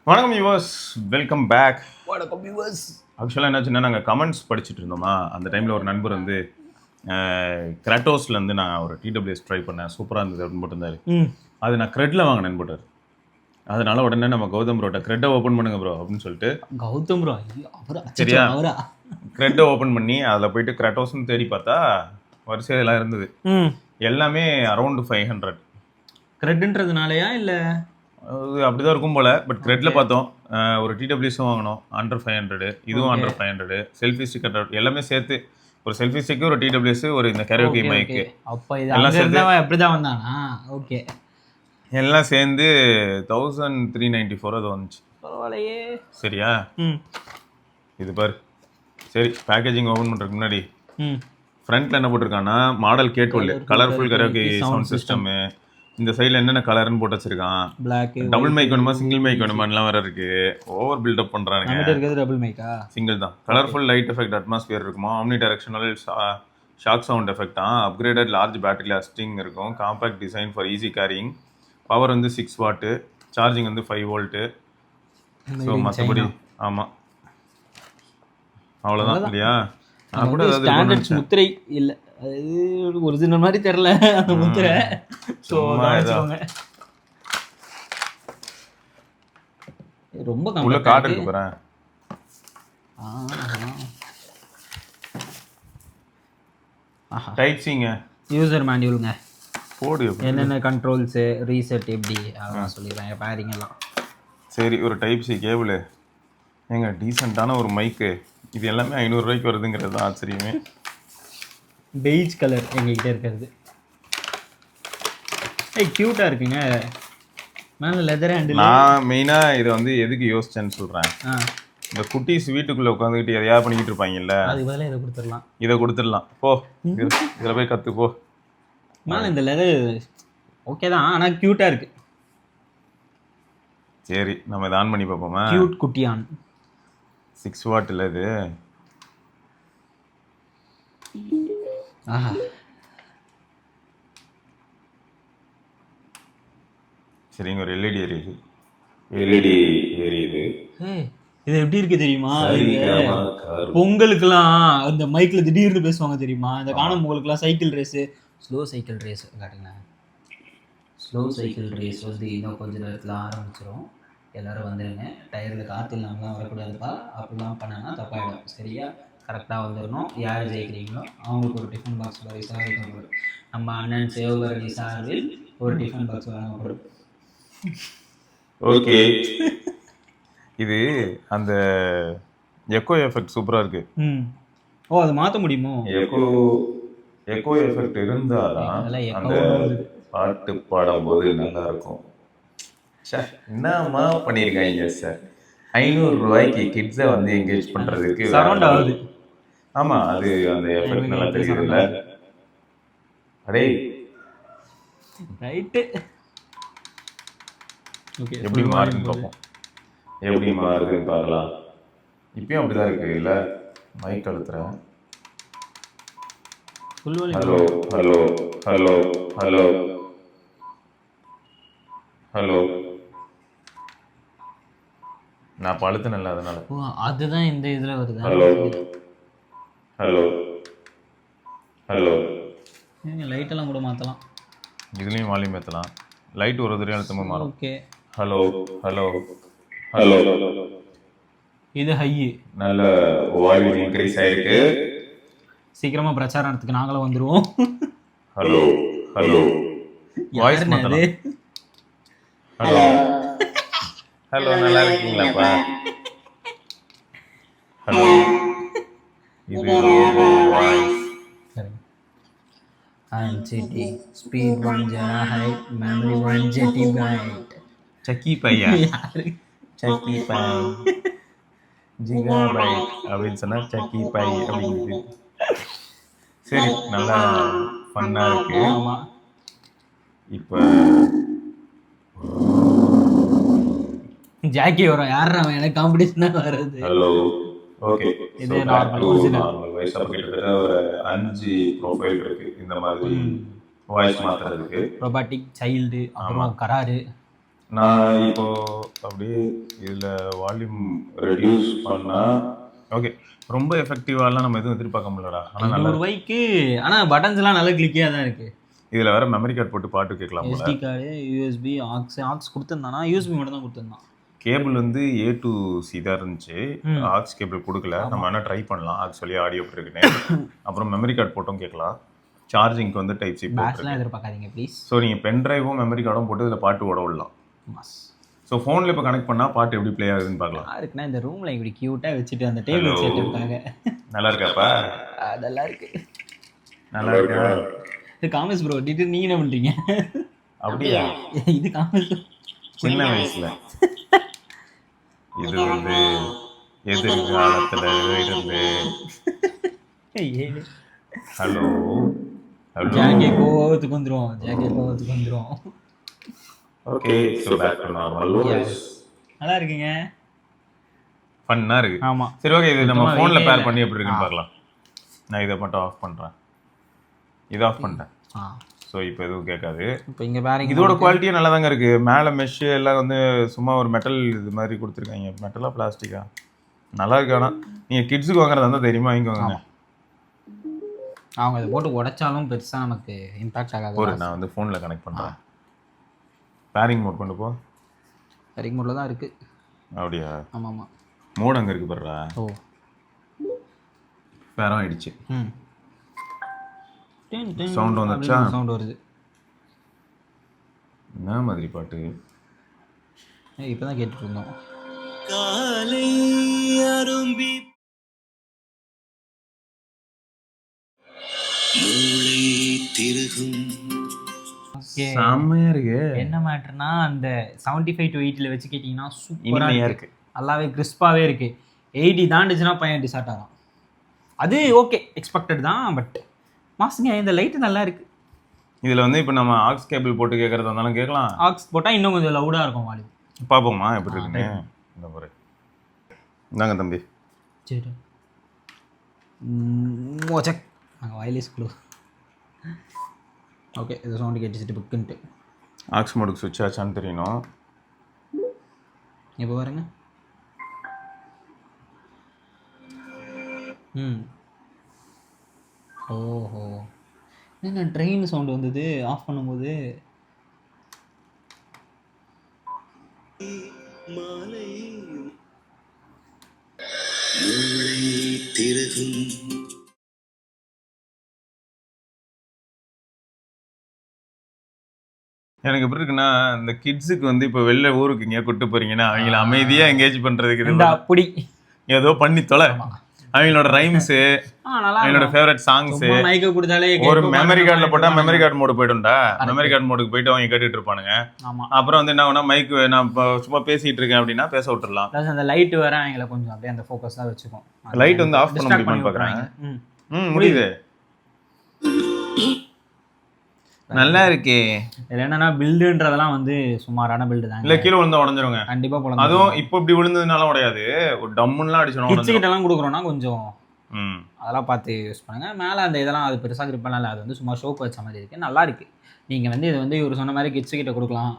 வணக்கம் viewers, welcome back. வணக்கம் viewers. ஆக்சுவலாக என்னாச்சுன்னா நாங்கள் கமெண்ட்ஸ் படிச்சுட்டு இருந்தோமா, அந்த டைமில் ஒரு நண்பர் வந்து கிராட்டோஸ்லேருந்து நான் ஒரு டிடபிள்யூஎஸ் ட்ரை பண்ணேன், சூப்பராக இருந்தது அப்படின்னு போட்டிருந்தாரு. அது நான் க்ரெட்டில் வாங்கினேன்னு போட்டார். அதனால உடனே நம்ம கௌதம் ப்ரோட்ட க்ரெட்டை ஓப்பன் பண்ணுங்க ப்ரோ அப்படின்னு சொல்லிட்டு, கௌதம் ப்ரோ சரியா க்ரெட்டை ஓப்பன் பண்ணி அதில் போயிட்டு கிராட்டோஸ்ன்னு தேடி பார்த்தா வரிசையெல்லாம் இருந்தது. எல்லாமே அரௌண்ட் 500. க்ரெட்ன்றதுனாலயா இல்லை அப்படிதான் இருக்கும் போல. பட் க்ரெட்ல பார்த்தோம், ஒரு டிடபிள்யூஸும் வாங்கினோம் அண்டர் 500, இதுவும் அண்டர் 500, செல்ஃபி ஸ்டிக்கர் எல்லாமே சேர்த்து ஒரு செல்ஃபி ஸ்டிக்கு, ஒரு டிடபிள்யூஎஸ், ஒரு இந்த கரோக்கி மைக்கு, அப்போ எல்லாம் சேர்ந்து அப்படிதான் வந்தானா? ஓகே, எல்லாம் சேர்ந்து 1394 அது வந்துச்சு. பரவாயில்லையே. சரியா, இது பாரு. சரி, பேக்கேஜிங் ஓப்பன் பண்ணுறதுக்கு முன்னாடி ஃப்ரண்ட்ல என்ன போட்டிருக்கான்னா, மாடல் கேட்கொள்ளு, கலர்ஃபுல் கரோக்கி சவுண்ட் சிஸ்டமு, இந்த சைடில் என்னென்ன கலர்னு போட்டு வச்சிருக்கான். பிளாக், டபுள் மைக் வேணுமா சிங்கிள் மைக் வேணுமான்லாம் வேற இருக்கு. ஓவர் பில்டப் பண்றானுங்க. இருக்கிறது டபுள் மைக்கா? சிங்கிள் தான். கலர்ஃபுல் லைட் எஃபெக்ட் அட்மாஸ்பியர் இருக்குமா, omni directional shock sound effect தான், அப்கிரேடட் லார்ஜ் பேட்டரி லாஸ்டிங் இருக்கும், compact design for easy carrying, power வந்து 6 வாட்டு, சார்ஜிங் வந்து 5 வோல்ட்டு. ஸோ மற்றபடி ஆமாம், அவ்வளோதான் இல்லையா? நான் கூட ஸ்டாண்டர்ட் முத்திரை இல்லை, அது ஒரிஜினல் மாதிரி தெரியல அந்த முத்திரை. ஸோ ரொம்ப உள்ள கார்டு இருக்கு பாரு. டைப் சிங்க யூசர் மேனுவலுங்க, போடு என்னென்ன கண்ட்ரோல்ஸு ரீசெட் எப்படி அதெல்லாம் சொல்லிடுறாங்க, பேரிங் எல்லாம். சரி, ஒரு டைப் சி கேபிள் ஏங்க, டீசெண்டான ஒரு மைக்கு, இது எல்லாமே 500 ரூபாய்க்கு வருதுங்கிறது தான் ஆச்சரியமே. பெய்ஜ் கலர் எங்ககிட்ட இருக்கிறது. க்யூட்டாக இருக்குங்க, மேலே லெதர் ஹேண்டில். நான் மெயினாக இதை வந்து எதுக்கு யோசிச்சேன்னு சொல்கிறேன். இந்த குட்டீஸ் வீட்டுக்குள்ளே உட்காந்துக்கிட்டு எதையா பண்ணிக்கிட்டு இருப்பாங்கல்ல, அதுக்கு பதிலாக இதை கொடுத்துடலாம். இதை கொடுத்துடலாம், போ இதில் போய் கற்று போ. மேலே இந்த லெதர் ஓகே தான், ஆனால் க்யூட்டாக இருக்குது. சரி, நம்ம இதை ஆன் பண்ணி பார்ப்போமா? க்யூட் குட்டியான் 6 வாட் இல்லை இது. சரிங்க, ஒரு எல்இடி எரியுது. இது எப்படி இருக்கு தெரியுமா? பொங்கலுக்குலாம் அந்த மைக்ல திடீர்னு பேசுவாங்க தெரியுமா? இந்த காணும் பொங்கலுக்குலாம் cycle race, slow cycle race காட்டுங்க. ஸ்லோ சைக்கிள் ரேஸ் வந்து இன்னும் கொஞ்சம் நேரத்தில் ஆரம்பிச்சிடும், எல்லோரும் வந்துடுங்க. டயரில் காற்று இல்லாமலாம் வரக்கூடாதுப்பா, அப்படிலாம் பண்ணனா தப்பாயிடும். சரியா, கரெக்டாக வந்துடணும். யார் ஜெயிக்கிறீங்களோ அவங்களுக்கு ஒரு டிஃபன் பாக்ஸ் பரிசாக இருக்கணும். நம்ம அண்ணன் சிவபரணி சார்பில் ஒரு டிஃபன் பாக்ஸ் வழங்கப்படும். ஓகே, இது அந்த எக்கோ எஃபெக்ட் சூப்பராக இருக்கு. ஓ, அதை மாற்ற முடியுமோ? எக்கோ எஃபெக்ட் இருந்தாதான் அந்த பாட்டு பாடும்போது நல்லா இருக்கும். சார் என்னம்மா பண்ணியிருக்காங்க சார், 500 ரூபாய்க்கு கிட்ஸை வந்து என்கேஜ் பண்ணுறதுக்கு சரௌண்ட் ஆகுது. ஆமாம், அது அந்த எஃபெக்ட் நல்லா தெரியுதுல்ல. அடே ரைட்டு, ஓகே. எப்படி மாறுதுன்னு பார்ப்போம், எப்படி மாறுதுன்னு பார்க்கலாம். இப்பயும் அப்படிதான் இருக்கு இல்லை? மைக் அழுத்துறேன். Hello hello hello hello hello, நான் பழுத்தனல்ல அதனால. அதுதான் இந்த இதில் வருது. ஹலோ ஹலோ ஹலோ, லைட்டெல்லாம் கூட மாற்றலாம், இதுலேயும் வால்யூம் ஏற்றலாம். லைட் ஒரு தடவை அழுத்தமாக மாறும். ஓகே. ஹலோ ஹலோ ஹலோ, இது ஹை, நல்ல வால்யூம் இன்க்ரீஸ் ஆயிருக்கு. சீக்கிரமாக பிரச்சாரத்துக்கு நாங்களும் வந்துடுவோம். ஹலோ ஹலோ, வாய்ஸ் மாற்றலாம். ஹலோ ஹலோ, நல்லா இருக்கீங்களாப்பா? ஹலோ, இது voice. GT speed 1 GHz, memory 1 GB. சக்கி பையா, சக்கி பை ஜிகாபைட் அப்படின்னு சொன்னால் சக்கி பை அப்படிங்குது. சரி, நல்லா ஃபன்னாக இருக்கு. இப்போ ஜாக்கி வரும், யார் அவன் எனக்கு காம்படிஷனாக வருது. Hello, okay. இது நார்மல் வாய்ஸ் அப்போ கிட்டத்தட்ட ஒரு 5 ப்ரொஃபைல் இருக்கு இந்த மாதிரி வாய்ஸ் மாற்றுறதுக்கு. ரொபாட்டிக், சைல்டு, அப்புறம் கராரு. நான் இப்போ அப்படியே இதில் வால்யூம் ரெடியூஸ் பண்ணா ஓகே. ரொம்ப எஃபெக்டிவாலாம் நம்ம எதுவும் எதிர்பார்க்க முடியலடா. ஆனால் நல்லா ரூபாய்க்கு ஆனால் பட்டன்ஸ்லாம் நல்ல கிளிக்கியாக தான் இருக்குது. இதில் வேற மெமரி கார்டு போட்டு பாட்டு கேட்கலாம் போல. SD கார்டு, யூஎஸ்பி, ஆக்ஸ் கொடுத்துருந்தானா? யூஎஸ்பி மட்டும் தான் கொடுத்துருந்தான். கேபிள் வந்து A to C தான் இருந்துச்சு, ஆக்ஸ் கேபிள் கொடுக்கல. நம்ம வேணால் ட்ரை பண்ணலாம் ஆக்ஸ் வழியாக ஆடியோ போட்டுருக்குன்னு. அப்புறம் மெமரி கார்டு போட்டும் கேட்கலாம். சார்ஜிங்க்கு வந்து டைப் சி பேட்ஸ்லாம் எதிர்பார்க்காதீங்க ப்ளீஸ். ஸோ நீங்கள் பென் ட்ரைவும் மெமரி கார்டும் போட்டு இதில் பாட்டு ஓட விடலாம். ஸோ ஃபோனில் இப்போ கனெக்ட் பண்ணால் பாட்டு எப்படி ப்ளே ஆகுதுன்னு பார்க்கலாம். இருக்குன்னா இந்த ரூமில் இப்படி க்யூட்டாக வச்சுட்டு அந்த டேபிள் செட்டுக்காக. நல்லா இருக்காப்பா? அதெல்லாம் இருக்கு. நல்லா இருக்கா? இது காமர்ஸ் ப்ரோ டிட்டு நீங்கள் என்ன பண்ணுறீங்க? அப்படியா? இது காமர்ஸ் சின்ன வயசில் இது வந்து எதிர்காலத்தில் இருந்து. ஹலோ ஜாக்கே கோவத்துக்கு வந்துடும். Okay, so back to normal voice. நல்லா இருக்குங்க, ஃபன்னா இருக்கு. ஆமாம் சரி ஓகே, இது நம்ம ஃபோனில் பேர் பண்ணி எப்படி இருக்குன்னு பார்க்கலாம். நான் இதை மட்டும் ஆஃப் பண்ணுறேன். இதை ஆஃப் பண்ணிட்டேன். ஸோ இப்போ எதுவும் கேட்காது. இப்போ இங்கே வேறு இதோட குவாலிட்டியே நல்லா தாங்க இருக்குது. மேலே மெஷ்ஷு எல்லாம் வந்து சும்மா ஒரு மெட்டல் இது மாதிரி கொடுத்துருக்காங்க. மெட்டலாக பிளாஸ்டிக்கா நல்லா இருக்கு. ஆனால் நீங்கள் கிட்ஸுக்கு வாங்குறதா இருந்தால் தைரியமாக வாங்கிக்கோங்க. அவங்க இதை போட்டு உடைச்சாலும் பெருசாக நமக்கு இம்பாக்ட் ஆகாது. ஒரு நான் வந்து ஃபோனில் கனெக்ட் பண்ணுறேன். பேரிங் மோட் கொண்டு போ. பேரிங் மோடில் தான் இருக்குது. அப்படியா? ஆமாம் மோட் அங்கே இருக்கு பாருடா. ஓ பேரம் ஆயிடுச்சு. சவுண்ட் வந்துச்சா? சவுண்ட் வருது. என்ன மாதிரி பாட்டு? இப்போ தான் கேட்டுட்டு இருந்தோம். காலை அரும்பி மூளை திருகும். செம்மையா இருக்கு. என்ன மேட்டர்னா அந்த 75 to 80 வச்சு கேட்டிங்கன்னா சூப்பராக இனிமையா இருக்கு. நல்லாவே கிறிஸ்பாகவே இருக்குது. 80 தாண்டுச்சுன்னா பையன் டிசார்ட் ஆகும். அது ஓகே, எக்ஸ்பெக்டட் தான். பட் மாசுங்க, இந்த லைட்டு நல்லா இருக்குது. இதில் வந்து இப்போ நம்ம ஆக்ஸ் கேபிள் போட்டு கேட்குறதா இருந்தாலும் கேட்கலாம். ஆக்ஸ் போட்டால் இன்னும் கொஞ்சம் லவுடாக இருக்கும் வால்யூம். பார்ப்போமா எப்படி இருக்குன்னு. இந்த முறை இந்தாங்க தம்பி. சரி மோச்சக் நாங்கள் வயலேஸ் குழு. ஓகே, இது சவுண்டு கேட்டுச்சுட்டு புக்குன்ட்டு ஆக்ஸ் மோடுக்கு சுவிட்ச் ஆச்சான்னு தெரியணும். இப்போ பாருங்க. ஓஹோ, என்ன ட்ரெயின் சவுண்டு வந்தது ஆஃப் பண்ணும்போது? மாலை மூளை திருகும். எனக்கு எப்படி இருக்குன்னா, இந்த கிட்ஸுக்கு வந்து இப்போ வெளில ஊருக்கு எங்கேயா கூட்டு போறீங்கன்னா அவங்கள அமைதியாக எங்கேஜ் பண்ணுறதுக்கு அப்படி ஏதோ பண்ணி தொலை. அவங்களோட ரைம்ஸு, அவங்களோட ஃபேவரட் சாங்ஸு மைக்க கொடுத்தாலே ஒரு மெமரி கார்டில் போட்டால் மெமரி கார்டு மோடு போய்டும்டா. மெமரி கார்டு மோடுக்கு போயிட்டு அவங்க கேட்டுட்டு இருப்பானுங்க. அப்புறம் வந்து என்ன ஆகுனா, மைக்கு நான் இப்போ சும்மா பேசிட்டு இருக்கேன் அப்படின்னா பேச விட்டுறலாம். அந்த லைட் வேற அவங்கள கொஞ்சம் அப்படியே அந்த ஃபோக்கஸ் தான் வச்சுக்கும். லைட் வந்து ஆஃப் பண்ண முடியுமான்னு பார்க்குறேன். முடியுது. நல்லா இருக்கே. இதில் என்னன்னா பில்டுன்றதெல்லாம் வந்து சுமாரான பில்டு தான். இல்லை கீழே விழுந்தா உடஞ்சிருங்க கண்டிப்பாக போல. அதுவும் இப்போ இப்படி விழுந்ததுனால உடையாது. ஒரு டம்முன்னுலாம் அடிச்சோம். கிட்ஸ்கிட்டலாம் கொடுக்குறோன்னா கொஞ்சம் அதெல்லாம் பார்த்து யூஸ் பண்ணுங்க. மேலே அந்த இதெல்லாம் அது பெருசாக கிரிப்பெல்லாம் இல்லை. அது வந்து சும்மா ஷோக்கு வச்ச மாதிரி இருக்குது. நல்லா இருக்குது. நீங்கள் வந்து இது வந்து இவர் சொன்ன மாதிரி கிட்ஸுக்கிட்ட கொடுக்கலாம்.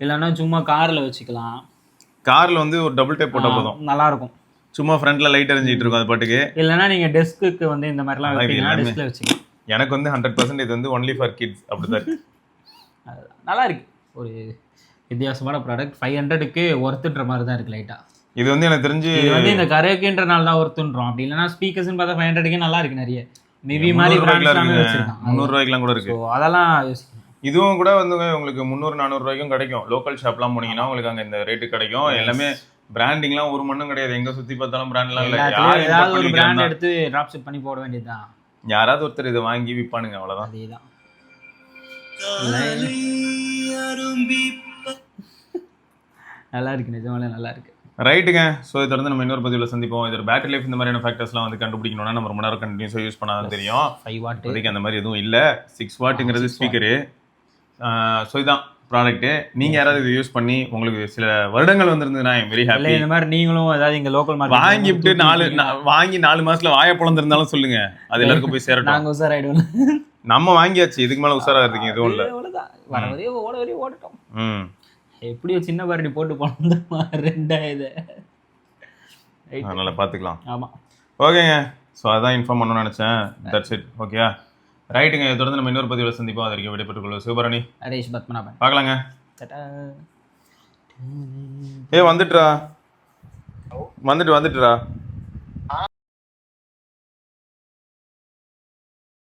இல்லைன்னா சும்மா காரில் வச்சுக்கலாம். காரில் வந்து ஒரு டபுள் டேப் போட்டால் போதும், நல்லாயிருக்கும். சும்மா ஃப்ரண்ட்டில் லைட் எரிஞ்சிட்டு இருக்கும் அது பாட்டுக்கு. இல்லைன்னா நீங்கள் டெஸ்க்கு வந்து இந்த மாதிரிலாம் வைப்பீங்கன்னா டெஸ்கில் வச்சுக்கலாம். எனக்கு வந்து 100% இது வந்து ஒன்லி ஃபார் கிட்ஸ் அப்படிதான் இருக்கு. நல்லா இருக்கு. ஒரு வித்தியாசமான ப்ராடக்ட். 500க்கு ஒர்த்துன்ற மாதிரி தான் இருக்குது லைட்டாக. இது வந்து எனக்கு தெரிஞ்சு இது வந்து இந்த கரைக்குன்றனால தான் ஒர்த்துன்றோம். அப்படி இல்லைன்னா ஸ்பீக்கர்ஸ்னு பார்த்தா 500க்கே நல்லா இருக்கு. நிறைய மேபி மாதிரி பிராண்ட்ஸ்லாம் வச்சிருக்கான். 300 ரூபாய்க்குலாம் கூட இருக்கு. அதெல்லாம் இதுவும் கூட வந்து உங்களுக்கு 300-400 ரூபாய்க்கும் கிடைக்கும். லோக்கல் ஷாப்லாம் போனீங்கன்னா உங்களுக்கு அங்கே இந்த ரேட்டு கிடைக்கும். எல்லாமே பிராண்டிங்லாம் ஒரு மண்ணும் கிடையாது. எங்கே சுற்றி பார்த்தாலும் பிராண்ட்லாம் இல்லை. ஏதாவது ஒரு பிராண்ட் எடுத்து ட்ராப் ஷிப் பண்ணி போட வேண்டியதுதான். யாராவது ஒருத்தர் இதை வாங்கி விற்பானுங்க, அவ்வளோதான். அதேதான். நல்லா இருக்கு, நிஜமாலே நல்லா இருக்கு. ரைட்டுங்க. ஸோ இதை வந்து நம்ம இன்னொரு பதிவில் சந்திப்போம். இதோட பேட்டரி லைஃப் இந்த மாதிரியான ஃபேக்டர்ஸ்லாம் வந்து கண்டுபிடிக்கணும்னா நம்ம ரொம்ப நேரம் கண்டினியூஸாக யூஸ் பண்ணாதான் தெரியும். 5 வாட் அதுக்கு அந்த மாதிரி எதுவும் இல்லை. 6 வாட்டுங்கிறது ஸ்பீக்கரு. ஸோ இதுதான் ப்ராடக்ட்டு. நீங்கள் யாராவது இது யூஸ் பண்ணி உங்களுக்கு சில வருடங்கள் வந்திருந்ததுன்னா ஐ எம் வெரி ஹாப்பி. இந்த மாதிரி நீங்களும் ஏதாவது இங்கே லோக்கல் மார்க்கெட் வாங்கிட்டு 4 மாசத்துல வாயை பிளந்திருந்தாலும் சொல்லுங்க, அது எல்லாருக்கும் போய் சேரட்டும். நாங்கள் உஷாராயிடுவோம். நம்ம வாங்கியாச்சு, இதுக்கு மேலே உஷாராகிறதுக்கு எதுவும் இல்லை. வர வரையும் ஓட வரையும் ஓடட்டும். எப்படியோ சின்ன பாரடி போட்டு போனோம் 2000. அதனால் பார்த்துக்கலாம். ஆமாம். ஓகேங்க, ஸோ அதான் இன்ஃபார்ம் பண்ணணும்னு நினச்சேன். That's it. ஓகேயா, ரைட்டுங்க. இதை தொடர்ந்து நம்ம இன்னொரு பதிவில் சந்திப்போம். அது வரைக்கும் விடைபெற்றுக்கொள்வோம். சிவபரணி, ஹரேஷ் பத்மநாபன். பார்க்கலாங்க. டாடா. வந்துட்டுடா. வந்துட்டுடா.